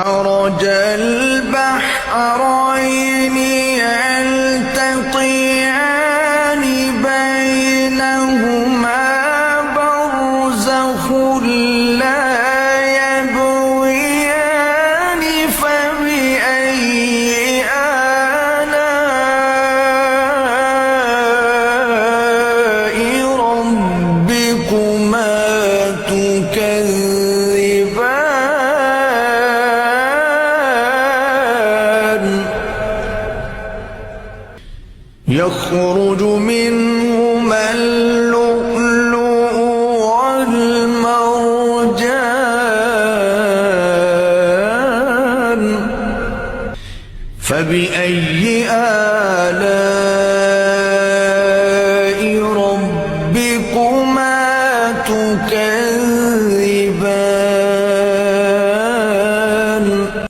مرج البحرين يلتقيان بينهما برزخ لا يبغيان فبأي آلاء ربكما تكذبان يخرج منهما اللؤلؤ والمرجان فبأي